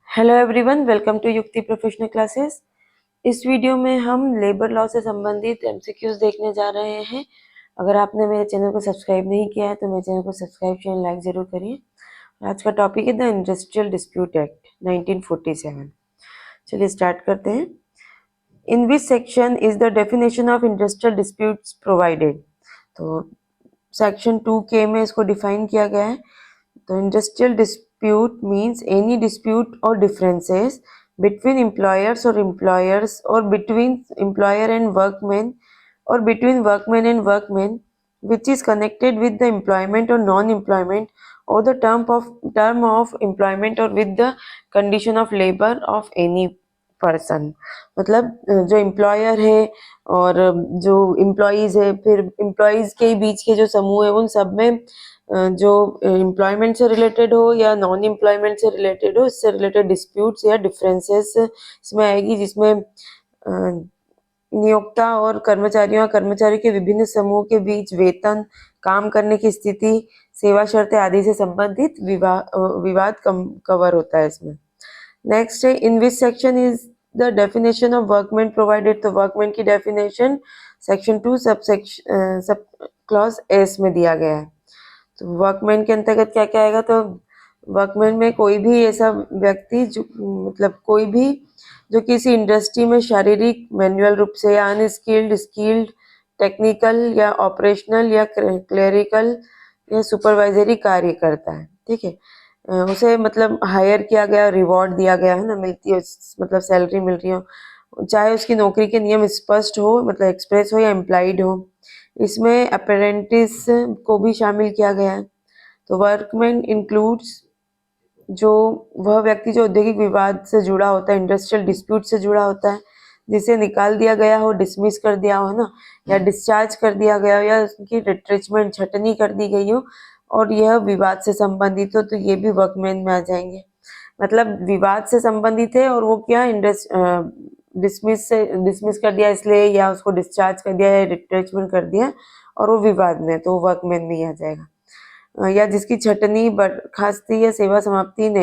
Hello everyone, welcome to युक्ति professional classes. इस video में हम लेबर लॉ से संबंधित एमसीक्यूज देखने जा रहे हैं। अगर आपने मेरे चैनल को सब्सक्राइब नहीं किया है तो मेरे चैनल को सब्सक्राइब शेयर लाइक जरूर करिए। आज का टॉपिक है द इंडस्ट्रियल डिस्प्यूट एक्ट 1947। चलिए स्टार्ट करते हैं। In which section is the definition of industrial disputes provided. तो सेक्शन 2K में इसको डिफाइन किया गया है। तो industrial dispute means any dispute और differences between employers or between employer and workmen or between workmen and workmen which is connected with the employment or non-employment or the term of employment or with the condition of labor of any person। मतलब जो employer है और जो employees है, फिर employees के बीच के जो समूह है उन सब में जो एम्प्लॉयमेंट से रिलेटेड हो या नॉन एम्प्लॉयमेंट से रिलेटेड हो, इससे रिलेटेड डिस्प्यूट्स या डिफरेंसेस इसमें आएगी, जिसमें नियोक्ता और कर्मचारियों और कर्मचारी के विभिन्न समूह के बीच वेतन, काम करने की स्थिति, सेवा शर्तें आदि से संबंधित विवाद कवर होता है इसमें। नेक्स्ट है in which section is the definition of workman provided. तो वर्कमैन की definition section 2 sub clause S में दिया गया है। तो वर्कमैन के अंतर्गत क्या क्या आएगा? तो वर्कमैन में कोई भी ऐसा व्यक्ति जो मतलब कोई भी जो किसी इंडस्ट्री में शारीरिक, मैनुअल रूप से या अनस्किल्ड, स्किल्ड, टेक्निकल या ऑपरेशनल या क्लेरिकल या सुपरवाइजरी कार्य करता है, ठीक है। उसे मतलब हायर किया गया, रिवॉर्ड दिया गया है ना, मिलती है मतलब सैलरी मिल रही हो, चाहे उसकी नौकरी के नियम स्पष्ट हो, मतलब एक्सप्रेस हो या इम्प्लाइड हो। इसमें अप्रेंटिस को भी शामिल किया गया है। तो वर्कमैन इंक्लूड्स जो वह व्यक्ति जो औद्योगिक विवाद से जुड़ा होता है, इंडस्ट्रियल डिस्प्यूट से जुड़ा होता है, जिसे निकाल दिया गया हो, डिसमिस कर दिया हो ना, या डिस्चार्ज कर दिया गया हो, या उसकी रिट्रेचमेंट, छटनी कर दी गई हो और यह विवाद से संबंधित हो, तो ये भी वर्कमैन में आ जाएंगे। मतलब विवाद से संबंधित है और वो क्या डिसमिस कर दिया इसलिए, या उसको डिस्चार्ज कर दिया या रिट्रेचमेंट कर दिया और वो विवाद में, तो वर्कमैन में ही आ जाएगा। या जिसकी छटनी, बर्खास्ती या सेवा समाप्ति ने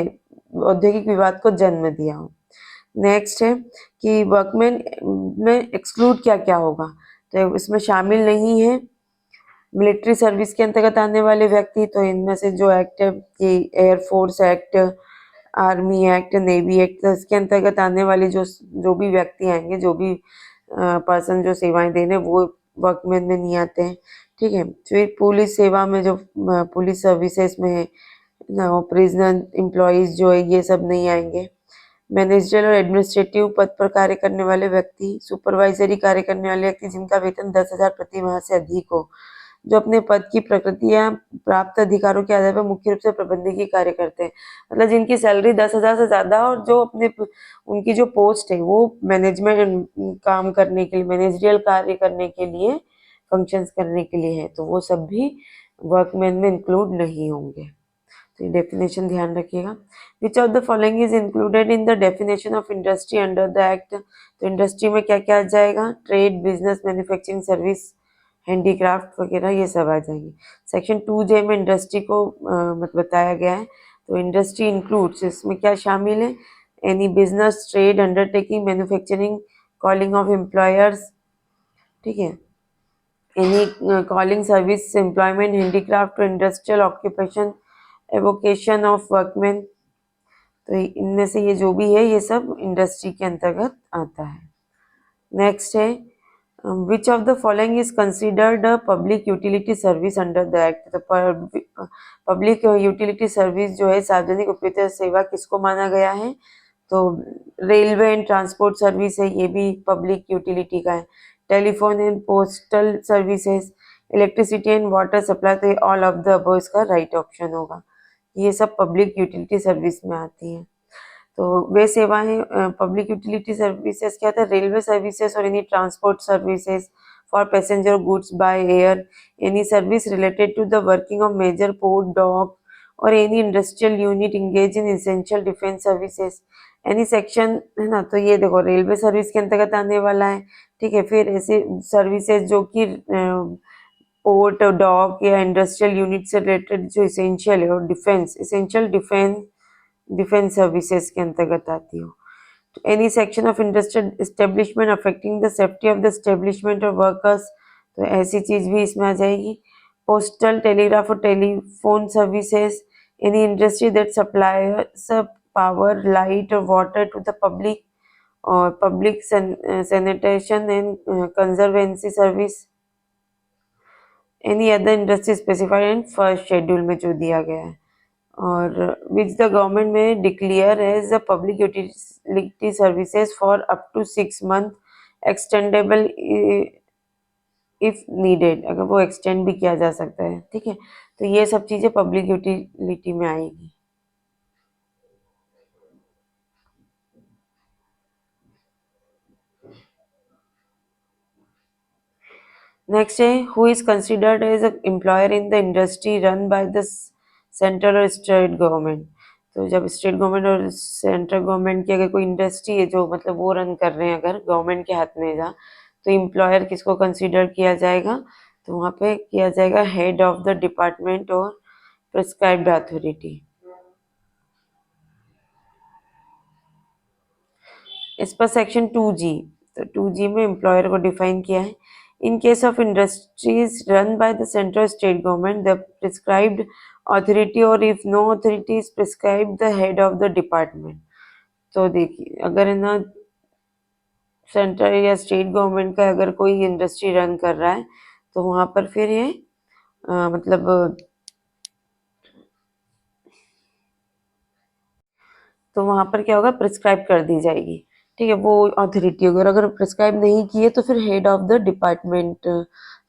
औद्योगिक विवाद को जन्म दिया हो। नेक्स्ट है कि वर्कमैन में एक्सक्लूड क्या क्या होगा। तो इसमें शामिल नहीं है मिलिट्री सर्विस के अंतर्गत आने वाले व्यक्ति। तो इनमें से जो एक्ट है कि air force act, army act, navy act, तो इसके अंतर्गत आने वाले जो भी व्यक्ति आएंगे, जो भी पर्सन जो सेवाएं देने, वो वर्कमैन में नहीं आते हैं, ठीक है। फिर पुलिस सेवा में जो पुलिस सर्विसेज में है ना, प्रिजनर एम्प्लॉयज जो है, ये सब नहीं आएंगे। मैनेजरियल और एडमिनिस्ट्रेटिव पद पर कार्य करने वाले व्यक्ति, सुपरवाइजरी कार्य करने वाले व्यक्ति जिनका वेतन 10,000 प्रति माह से अधिक हो, जो अपने पद की प्रकृति या प्राप्त अधिकारों के आधार पर मुख्य रूप से प्रबंधकीय कार्य करते हैं। मतलब जिनकी सैलरी 10,000 से ज्यादा और जो अपने उनकी जो पोस्ट है वो मैनेजमेंट काम करने के लिए, मैनेजरियल कार्य करने के लिए, फंक्शंस करने के लिए है, तो वो सब भी वर्कमैन में इंक्लूड नहीं होंगे। तो डेफिनेशन ध्यान रखिएगा। Which of the following is included in the definition of industry under the act. तो इंडस्ट्री में क्या क्या आ जाएगा? Trade, business, manufacturing, service, handicraft वगैरह, ये सब आ जाएंगे। सेक्शन 2J में इंडस्ट्री को मतलब बताया गया है। तो इंडस्ट्री इंक्लूड्स, इसमें क्या शामिल है? Any business, trade, undertaking, manufacturing, calling of employers, ठीक है, any calling service, employment, handicraft, industrial occupation, avocation of workman. तो इनमें से ये जो भी है ये सब इंडस्ट्री के अंतर्गत आता है। नेक्स्ट है which of the following is considered public utility service under the act. तो पब्लिक यूटिलिटी सर्विस जो है, सार्वजनिक उपयोगिता सेवा, किसको माना गया है? तो रेलवे एंड ट्रांसपोर्ट सर्विस है, ये भी पब्लिक यूटिलिटी का है। Telephone and postal services, electricity and water supply, तो ऑल ऑफ द अबव इसका राइट ऑप्शन होगा। ये सब पब्लिक यूटिलिटी सर्विस में आती है। तो वे सेवाएं पब्लिक यूटिलिटी सर्विसेज क्या होता है? रेलवे सर्विसेज और any transport services for passenger goods by air, any service related to the working of major port, dock और any industrial unit engage in essential defence services, any section, है ना। तो ये देखो रेलवे सर्विस के अंतर्गत आने वाला है, ठीक है। फिर ऐसे सर्विसेज जो कि पोर्ट, डॉक या इंडस्ट्रियल यूनिट से रिलेटेड जो इसेंशियल है, और defence, essential defence defence services के अंतर्गत आती हो। Any section of industrial establishment affecting the safety of the establishment और वर्कर्स, तो ऐसी चीज भी इसमें आ जाएगी। पोस्टल, टेलीग्राफ और telephone services, any industry that suppliers power, light और वाटर टू द पब्लिक, और public sanitation and conservancy service, any other industry specified in first schedule में जो दिया गया है, और विच द गवर्नमेंट में declare as the public utility services for up to 6 month, extendable if needed, अगर वो एक्सटेंड भी किया जा सकता है। ठीक है, तो ये सब चीजें पब्लिक यूटिलिटी में आएगी। नेक्स्ट है, who is considered as a employer in the industry run by the central और स्टेट गवर्नमेंट। तो जब स्टेट गवर्नमेंट और सेंट्रल गवर्नमेंट की अगर कोई इंडस्ट्री है जो मतलब वो रन कर रहे हैं अगर गवर्नमेंट के हाथ में जा, तो एम्प्लॉयर किसको कंसिडर किया जाएगा, तो वहाँ पे किया जाएगा हेड ऑफ द डिपार्टमेंट और प्रिस्क्राइब्ड अथॉरिटी। इस पर सेक्शन 2G, तो 2G में एम्प्लॉयर को डिफाइन किया है। In case of industries run by the central state government, the prescribed authority और if no authority is prescribed the head of the department. तो देखिए, अगर है ना सेंट्रल या स्टेट गवर्नमेंट का अगर कोई इंडस्ट्री रन कर रहा है, तो वहाँ पर फिर ये मतलब तो वहाँ पर क्या होगा, प्रिस्क्राइब कर दी जाएगी। ठीक है, वो अथॉरिटी अगर प्रिस्क्राइब नहीं की है तो फिर हेड ऑफ द डिपार्टमेंट,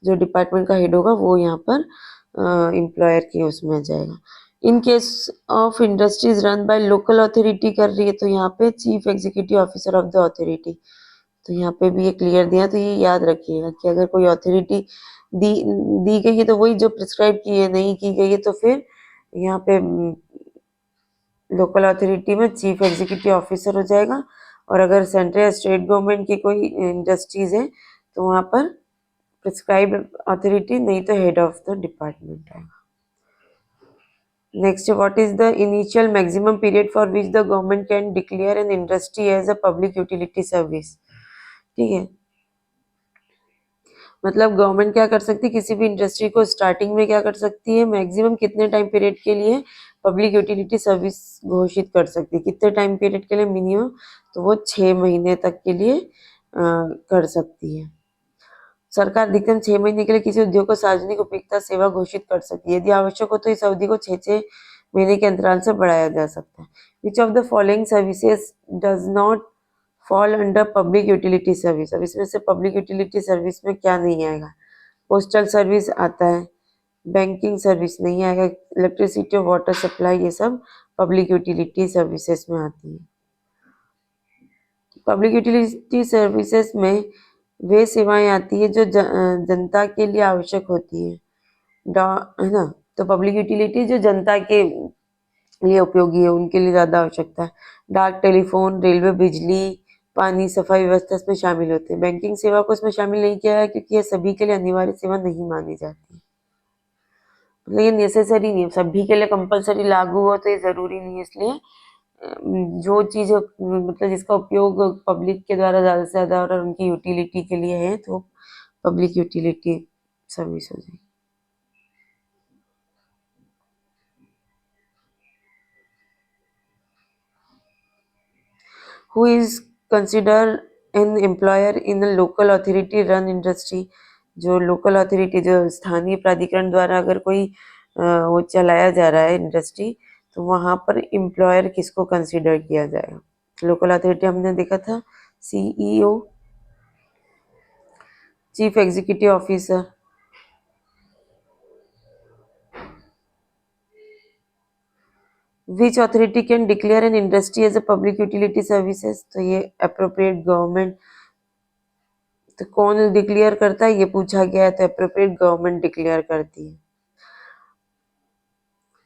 जो डिपार्टमेंट का हेड होगा वो यहाँ पर एम्प्लॉयर के उसमें आ जाएगा। इन case of industries run by local authority कर रही है, तो यहाँ पे chief executive officer of the authority, तो यहाँ पे भी ये क्लियर दिया, तो ये याद रखिएगा कि अगर कोई अथॉरिटी दी दी गई है तो वही जो प्रिस्क्राइब की है, नहीं की गई है तो फिर यहाँ पे लोकल अथॉरिटी में चीफ एग्जीक्यूटिव ऑफिसर हो जाएगा। और अगर सेंट्रल या स्टेट गवर्नमेंट की कोई इंडस्ट्रीज है तो वहाँ पर प्रिस्क्राइब अथॉरिटी, नहीं तो हेड ऑफ द डिपार्टमेंट आएगा। Next, what is the initial maximum period for which the government can declare an industry as a public utility service. ठीक है, मतलब गवर्नमेंट क्या कर सकती है, किसी भी इंडस्ट्री को स्टार्टिंग में क्या कर सकती है, मैक्सिमम कितने टाइम पीरियड के लिए पब्लिक यूटिलिटी सर्विस घोषित कर सकती है, कितने टाइम पीरियड के लिए मिनिमम, तो वो 6 महीने तक के लिए कर सकती है। सरकार अधिकतम 6 महीने के लिए किसी उद्योग को सार्वजनिक उपयोगिता सेवा घोषित कर सकती है। यदि आवश्यक हो तो इस अवधि को 6 महीने के अंतराल से बढ़ाया जा सकता है। Which of the following services does not fall under public utility service. अब इसमें से पब्लिक यूटिलिटी सर्विस में क्या नहीं आएगा, पोस्टल सर्विस आता है, बैंकिंग सर्विस नहीं आएगा, इलेक्ट्रिसिटी और वाटर सप्लाई ये सब पब्लिक यूटिलिटी सर्विसेज में आती है। पब्लिक यूटिलिटी सर्विसेज में वे सेवाएं आती है जो जनता के लिए आवश्यक होती है, है ना। तो पब्लिक यूटिलिटी जो जनता के लिए उपयोगी है, उनके लिए ज्यादा आवश्यकता है। डाक, टेलीफोन, रेलवे, बिजली, पानी, सफाई व्यवस्था इसमें शामिल होते हैं। बैंकिंग सेवा को इसमें शामिल नहीं किया है क्योंकि यह सभी के लिए अनिवार्य सेवा नहीं मानी जाती, मतलब ये नेसेसरी नहीं है, सभी के लिए कंपलसरी लागू हो तो ये जरूरी नहीं है। इसलिए जो चीज मतलब जिसका उपयोग पब्लिक के द्वारा ज्यादा से ज्यादा और उनकी यूटिलिटी के लिए है, तो पब्लिक यूटिलिटी सर्विस हो जाएगी। Who is consider an employer in a local authority run industry. जो लोकल अथॉरिटी, जो स्थानीय प्राधिकरण द्वारा अगर कोई वो चलाया जा रहा है इंडस्ट्री, तो वहां पर एम्प्लॉयर किसको कंसिडर किया जाएगा। लोकल अथॉरिटी हमने देखा था, CEO, chief executive officer. Which authority can declare an industry as a public utility services, तो ये अप्रोप्रिएट गवर्नमेंट। तो कौन डिक्लेयर करता है, ये पूछा गया है, तो अप्रोप्रिएट गवर्नमेंट डिक्लेयर करती है।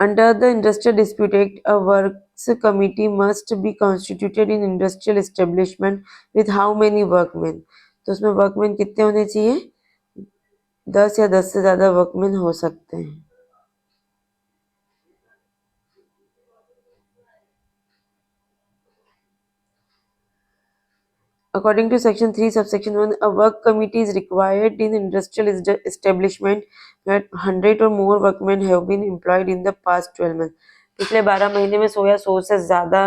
Under the Industrial Dispute Act, a works committee must be constituted in industrial establishment with how many workmen? तो उसमें वर्कमैन कितने होने चाहिए, 10 या 10 से ज्यादा वर्कमैन हो सकते हैं। According to section 3 subsection 1, a work committee is required in industrial establishment where 100 or more workmen have been employed in the past 12 months. पिछले 12 महीने में 100 या 100 से ज़्यादा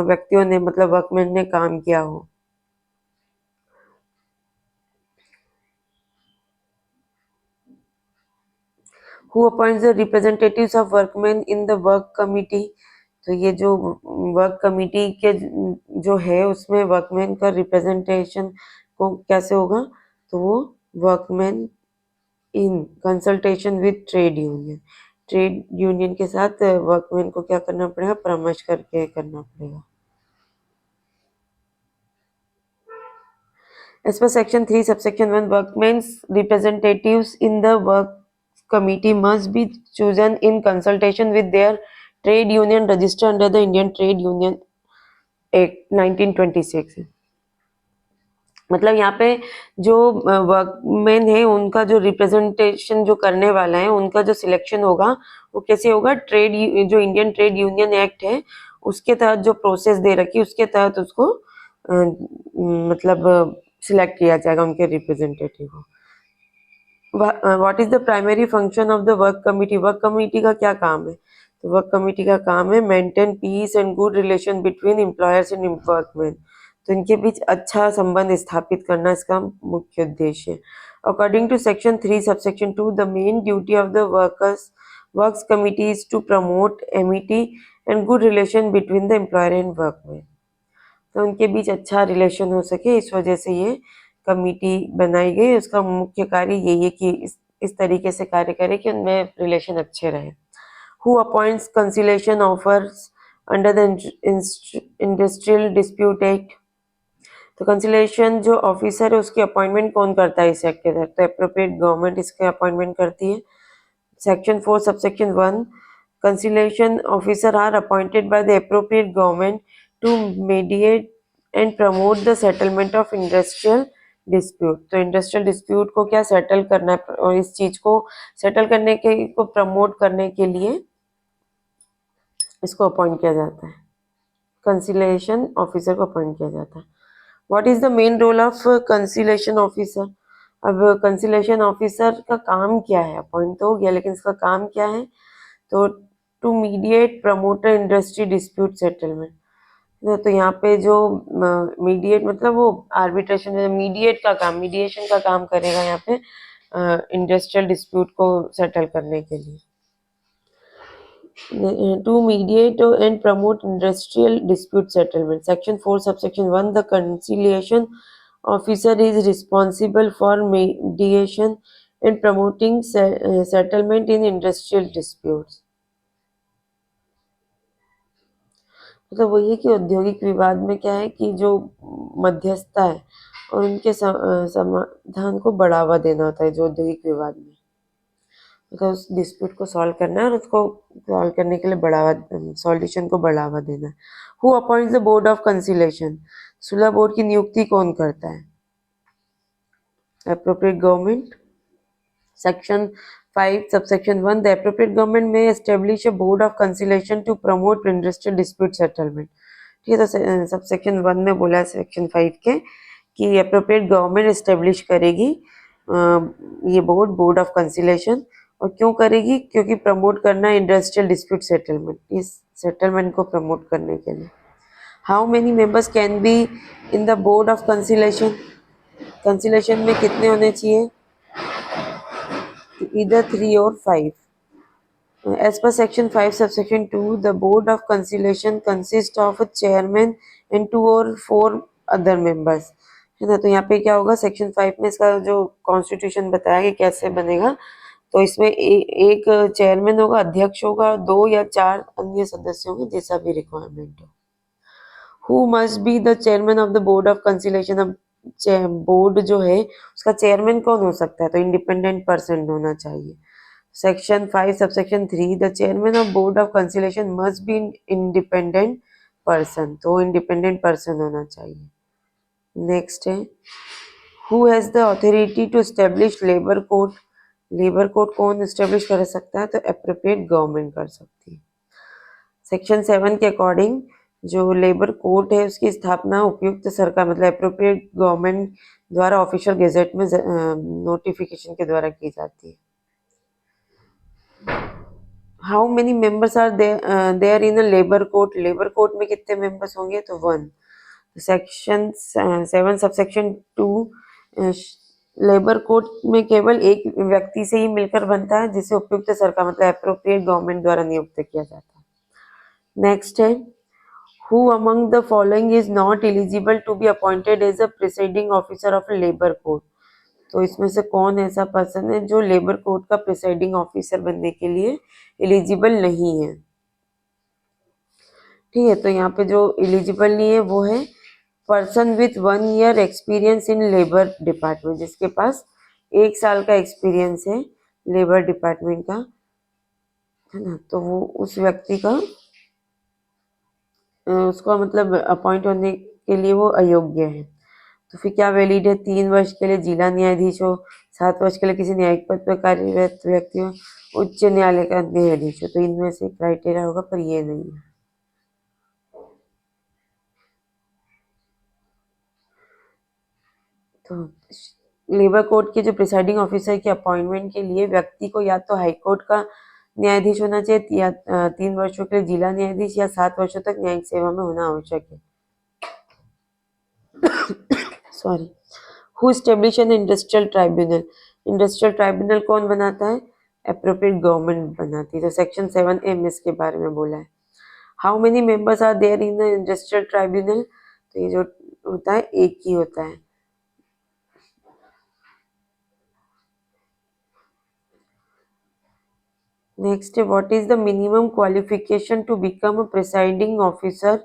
व्यक्तियों ने मतलब वर्कमैन ने काम किया हो. Who appoints the representatives of workmen in the work committee? तो ये जो वर्क कमिटी के जो है उसमें वर्कमैन का रिप्रेजेंटेशन को कैसे होगा, तो वो workman in consultation with trade union के साथ वर्कमैन को क्या करना पड़ेगा, परामर्श करके करना पड़ेगा. As per section 3 subsection 1, workmen's representatives in the work committee must be chosen in consultation with their trade union registered under the Indian Trade Union Act 1926. मतलब यहाँ पे जो वर्कमैन है उनका जो रिप्रेजेंटेशन जो करने वाला है उनका जो सिलेक्शन होगा वो कैसे होगा, जो इंडियन ट्रेड यूनियन एक्ट है उसके तहत जो प्रोसेस दे रखी है उसके तहत उसको मतलब सिलेक्ट किया जाएगा उनके रिप्रेजेंटेटिव को. What is the primary function of the work committee? Work committee का क्या काम है? तो वर्क कमिटी का काम है maintain piece and good relation between employers and workman. तो इनके बीच अच्छा संबंध स्थापित करना इसका मुख्य उद्देश्य है. According to section 3 subsection 2, the main duty of the works committee is to promote amity and good relation between the employer and workman. तो उनके बीच अच्छा रिलेशन हो सके, इस वजह से ये कमिटी बनाई गई. उसका मुख्य कार्य यही है कि इस तरीके से कार्य करे कि उनमें रिलेशन अच्छे रहे. Who appoints conciliation offers under the industrial dispute act? तो कंसिलेशन जो ऑफिसर है उसकी अपॉइंटमेंट कौन करता है इस एक्ट के तहत? तो अप्रोप्रिएट गवर्नमेंट इसके अपॉइंटमेंट करती है. Section 4 subsection 1, conciliation officer are appointed by the appropriate government to mediate and promote the settlement of industrial dispute. तो इंडस्ट्रियल डिस्प्यूट को क्या सेटल करना है और इस चीज को सेटल करने के को प्रमोट करने के लिए इसको अपॉइंट किया जाता है, कंसिलेशन ऑफिसर को अपॉइंट किया जाता है. What is the main role of conciliation officer? अब कंसिलेशन ऑफिसर का काम क्या है? अपॉइंट तो हो गया लेकिन इसका काम क्या है? तो to mediate promoter industry dispute settlement. तो यहाँ पे जो मीडिएट मतलब वो आर्बिट्रेशन में मीडिएशन का काम करेगा यहाँ पे इंडस्ट्रियल डिस्प्यूट को सेटल करने के लिए. To mediate and promote industrial dispute settlement. Section 4 subsection 1, the conciliation officer is responsible for mediation and promoting settlement in industrial disputes. मतलब वही है कि औद्योगिक विवाद में क्या है कि जो मध्यस्थता है और उनके समाधान को बढ़ावा देना होता है. जो औद्योगिक विवाद में मतलब उस डिस्प्यूट को सॉल्व करना है और उसको सॉल्व करने के लिए सॉल्यूशन को बढ़ावा देना है. Who appoints the board of conciliation? Sulah board की नियुक्ति कौन करता है? Appropriate government. Section 5 subsection 1, the appropriate government may establish a board of conciliation to promote industrial dispute settlement. ठीक है, तो सबसेक्शन 1 में बोला है सेक्शन 5 के कि अप्रोप्रिएट गवर्नमेंट एस्टेब्लिश करेगी ये बोर्ड ऑफ कंसिलेशन. और क्यों करेगी? क्योंकि प्रमोट करना इंडस्ट्रियल डिस्प्यूट सेटलमेंट, इस सेटलमेंट को प्रमोट करने के लिए. How many members can be in the board of conciliation? Conciliation में कितने होने चाहिए? Either 3 or 5. As per section 5 subsection 2, the board of conciliation consists of a chairman and 2 or 4 other members. है ना. तो यहाँ पे क्या होगा, सेक्शन 5 में इसका जो कॉन्स्टिट्यूशन बताया कि कैसे बनेगा, तो इसमें एक चेयरमैन होगा, अध्यक्ष होगा, 2 या 4 अन्य सदस्य होंगे जैसा भी रिक्वायरमेंट हो. Who must be the chairman of the board of conciliation? अब बोर्ड जो है उसका चेयरमैन कौन हो सकता है? तो इंडिपेंडेंट पर्सन होना चाहिए. Section 5 subsection 3, the chairman of board of conciliation must be independent person. तो इंडिपेंडेंट पर्सन होना चाहिए. नेक्स्ट है, who has the authority to establish labour code? Labour code कौन एस्टेब्लिश कर सकता है? तो एप्रोप्रिएट गवर्नमेंट कर सकती है. सेक्शन 7 के अकॉर्डिंग जो लेबर कोर्ट है उसकी स्थापना उपयुक्त सरकार मतलब अप्रोप्रिएट गवर्नमेंट द्वारा ऑफिशियल गेजेट में नोटिफिकेशन के द्वारा की जाती है। How many members are there in a labour court? Labour court में कितने मेंबर्स होंगे? तो 1। सेक्शन 7 सबसेक्शन 2 लेबर कोर्ट में केवल एक व्यक्ति से ही मिलकर बनता है जिसे उपयुक्त सरकार मतलब अप्रोप्रिएट गवर्नमेंट द्वारा नियुक्त किया जाता है। नेक्स्ट है Who among the following is not eligible to be appointed as a presiding officer of a labor court? तो इसमें से कौन ऐसा पर्सन है जो लेबर कोर्ट का प्रिसाइडिंग ऑफिसर बनने के लिए एलिजिबल नहीं है? ठीक है, तो यहाँ पे जो एलिजिबल नहीं है वो है person with 1 year experience in labour department, जिसके पास 1 साल का एक्सपीरियंस है लेबर डिपार्टमेंट का, है ना, तो वो उस व्यक्ति का उसका मतलब अपॉइंट होने के लिए वो अयोग्य है। तो फिर क्या वैलिड है? 3 वर्ष के लिए जिला न्यायाधीश हो, 7 वर्ष के लिए किसी न्यायिक पद पर कार्यरत व्यक्ति हो, उच्च न्यायालय का न्यायाधीश हो। तो इनमें से क्राइटेरिया होगा पर ये नहीं है। तो लेबर कोर्ट के जो प्रिसाइडिंग ऑफिसर की अपॉइंटमेंट के लिए व्यक्ति को या तो हाई कोर्ट का न्यायाधीश होना चाहिए या 3 वर्षों के लिए जिला न्यायाधीश या 7 वर्षों तक न्यायिक सेवा में होना आवश्यक है। Sorry. Who establish an industrial tribunal? Industrial tribunal कौन बनाता है? अप्रोप्रिएट गवर्नमेंट बनाती है। तो सेक्शन 7M इसके बारे में बोला है। How many members are there in the industrial tribunal? तो ये जो होता है एक ही होता है। नेक्स्ट है what is the minimum qualification to become a presiding officer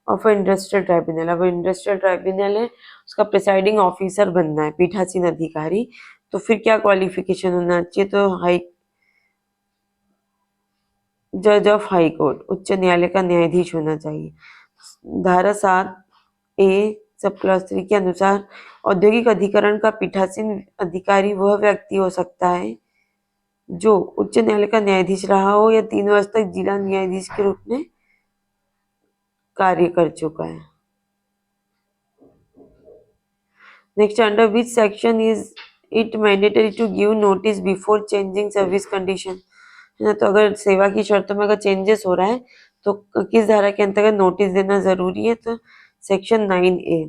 of a industrial tribunal? अब इंडस्ट्रियल ट्राइब्यूनल है उसका प्रिसाइडिंग ऑफिसर बनना है पीठासीन अधिकारी, तो फिर क्या क्वालिफिकेशन होना चाहिए? तो हाई जज ऑफ हाई कोर्ट उच्च न्यायालय का न्यायाधीश होना चाहिए। धारा 7A सब क्लास 3 के अनुसार औद्योगिक अधिकरण का पीठासीन अधिकारी वह व्यक्ति हो सकता है जो उच्च न्यायालय का न्यायाधीश रहा हो या 3 वर्ष तक जिला न्यायाधीश के रूप में कार्य कर चुका है। Next, under which section is it mandatory to give notice before changing service condition? है ना, तो अगर सेवा की शर्तों में अगर चेंजेस हो रहा है तो किस धारा के अंतर्गत नोटिस देना जरूरी है? तो सेक्शन 9A।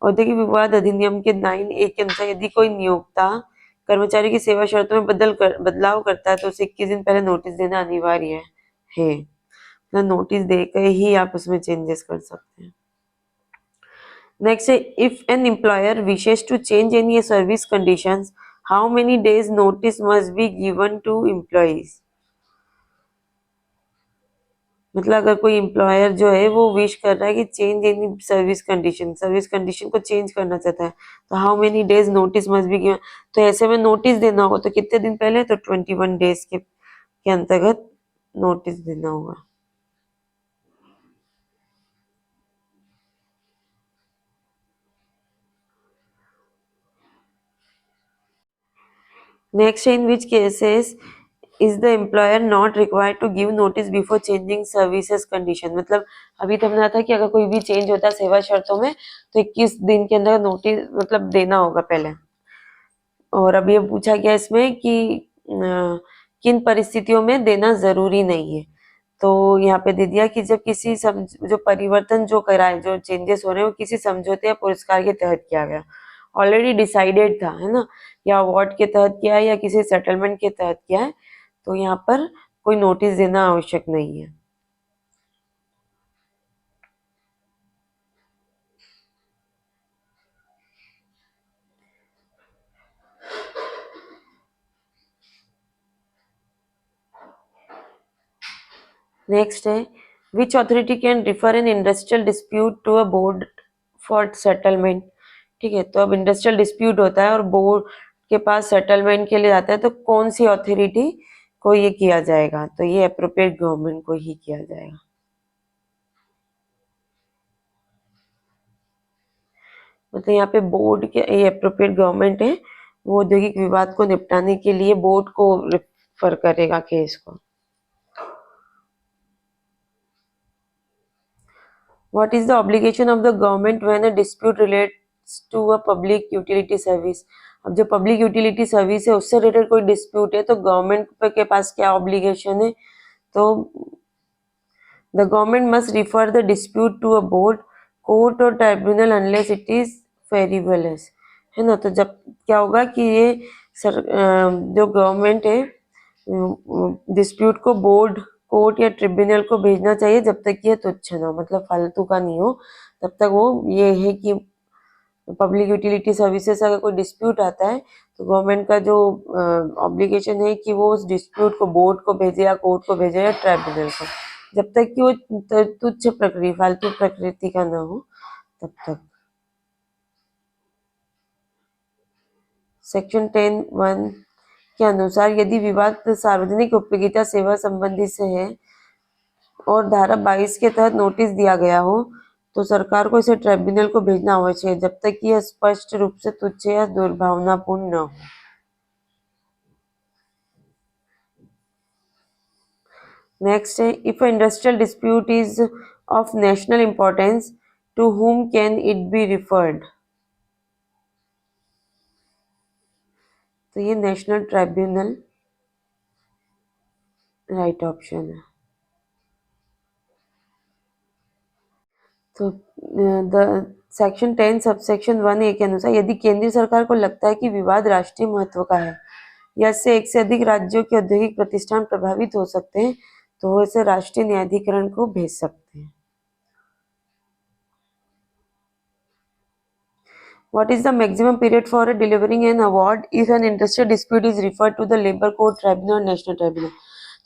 औद्योगिक विवाद अधिनियम के 9A के अनुसार यदि कोई नियोक्ता कर्मचारी की सेवा शर्तों में बदलाव करता है तो उसे 21 दिन पहले नोटिस देना अनिवार्य है। तो नोटिस देकर ही आप उसमें चेंजेस कर सकते हैं। नेक्स्ट है if an employer wishes to change any service conditions, how many days notice must be given to employees? मतलब अगर कोई एम्प्लॉयर जो है वो विश कर रहा है कि चेंज एनी सर्विस कंडीशन को चेंज करना चाहता है, तो how many days notice must be given? तो ऐसे में नोटिस देना होगा तो कितने दिन पहले? तो 21 डेज के अंतर्गत नोटिस देना होगा। Next, in which cases is the employer not required to give notice before changing services condition? मतलब अभी तो हमने था कि अगर कोई भी चेंज होता है सेवा शर्तों में तो 21 दिन के अंदर नोटिस मतलब देना होगा पहले। और अब ये पूछा गया इसमें कि किन परिस्थितियों में देना जरूरी नहीं है, तो यहाँ पे दे दिया कि जब किसी जो परिवर्तन जो कराए जो चेंजेस हो रहे हैं वो किसी समझौते या पुरस्कार के तहत किया गया, ऑलरेडी डिसाइडेड था, है ना, या अवार्ड के तहत किया है या किसी सेटलमेंट के तहत किया है, तो यहाँ पर कोई नोटिस देना आवश्यक नहीं है। नेक्स्ट है which authority can refer an industrial dispute to a board for settlement? ठीक है, तो अब इंडस्ट्रियल डिस्प्यूट होता है और बोर्ड के पास सेटलमेंट के लिए जाता है, तो कौन सी अथॉरिटी को ये किया जाएगा? तो ये अप्रोप्रिएट गवर्नमेंट को ही किया जाएगा। मतलब यहाँ पे बोर्ड के ये अप्रोप्रिएट गवर्नमेंट है वो औद्योगिक विवाद को निपटाने के लिए बोर्ड को रेफर करेगा केस को। What is the obligation of the government when a dispute relates to a public utility service? अब जो पब्लिक यूटिलिटी सर्विस है उससे रिलेटेड कोई डिस्प्यूट है तो गवर्नमेंट के पास क्या ऑब्लिगेशन है? तो the government must refer the dispute to a board, court और tribunal unless it is referable है ना। तो जब क्या होगा कि ये जो गवर्नमेंट है डिस्प्यूट को बोर्ड, कोर्ट या ट्रिब्यूनल को भेजना चाहिए जब तक ये तुच्छ ना हो, मतलब फालतू का नहीं हो। तब तक वो ये है कि पब्लिक यूटिलिटी सर्विसेज अगर कोई डिस्प्यूट आता है तो गवर्नमेंट का जो ऑब्लिगेशन है कि वो उस डिस्प्यूट को बोर्ड को भेजे या कोर्ट को भेजे या ट्राइब्यूनल को, जब तक कि वो तुच्छ प्रकृति, फालतू प्रकृति का ना हो तब तक। सेक्शन 10(1) के अनुसार यदि विवाद सार्वजनिक उपयोगिता सेवा संबंधी से है और धारा 22 के तहत नोटिस दिया गया हो तो सरकार को इसे ट्रिब्यूनल को भेजना आवश्यक है जब तक कि यह स्पष्ट रूप से तुच्छ या दुर्भावनापूर्ण न हो। नेक्स्ट है, if industrial dispute is of national importance to whom can it be referred? तो ये नेशनल ट्राइब्यूनल राइट ऑप्शन है। तो द सेक्शन 10 सबसेक्शन 1(a) के अनुसार यदि केंद्रीय सरकार को लगता है कि विवाद राष्ट्रीय महत्व का है या इससे एक से अधिक राज्यों के औद्योगिक प्रतिष्ठान प्रभावित हो सकते हैं तो वो इसे राष्ट्रीय न्यायाधिकरण को भेज सकते हैं। What is the maximum period for delivering an award if an industrial dispute is referred to the labor court, tribunal और national tribunal?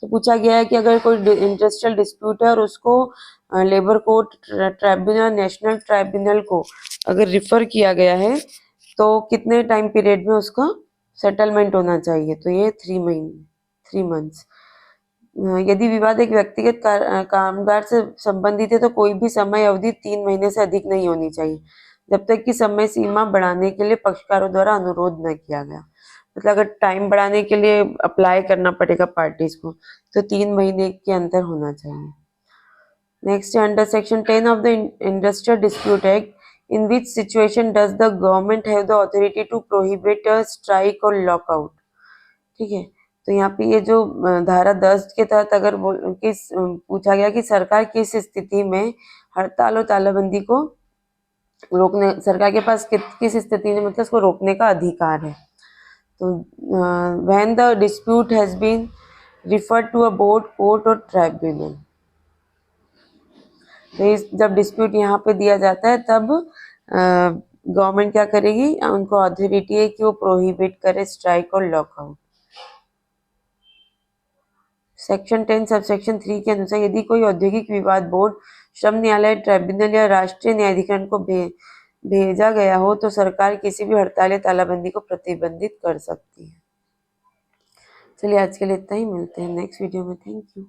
तो पूछा गया है कि अगर कोई इंडस्ट्रियल डिस्प्यूट है और उसको labour court, tribunal, national tribunal को अगर रिफर किया गया है तो कितने टाइम पीरियड में उसको सेटलमेंट होना चाहिए? तो ये 3 मंथ्स। यदि विवाद एक व्यक्तिगत कामगार से संबंधित है तो कोई भी समय अवधि 3 महीने से अधिक नहीं होनी चाहिए जब तक कि समय सीमा बढ़ाने के लिए पक्षकारों द्वारा अनुरोध न किया गया। मतलब अगर टाइम बढ़ाने के लिए अप्लाई करना पड़ेगा पार्टीज को तो 3 महीने के अंदर होना चाहिए। Next, under section 10 of the industrial dispute act in which situation does the government have the authority to prohibit strike और लॉकआउट? ठीक है, तो यहाँ पे ये जो धारा 10 के तहत अगर पूछा गया कि सरकार किस स्थिति में हड़ताल और तालाबंदी को रोकने, सरकार के पास किस स्थिति में मतलब उसको रोकने का अधिकार है। तो when the dispute has been referred to a board, court और ट्राइब्यूनल। तो जब डिस्प्यूट यहाँ पे दिया जाता है तब गवर्नमेंट क्या करेगी, उनको अथॉरिटी है कि वो प्रोहिबिट करे स्ट्राइक और लॉकआउट। सेक्शन 10 सबसेक्शन 3 के अनुसार यदि कोई औद्योगिक विवाद बोर्ड, श्रम न्यायालय, ट्राइब्यूनल या राष्ट्रीय न्यायाधिकरण को भेजा गया हो तो सरकार किसी भी हड़ताल या तालाबंदी को प्रतिबंधित कर सकती है। चलिए आज के लिए इतना ही, मिलते हैं नेक्स्ट वीडियो में। Thank you.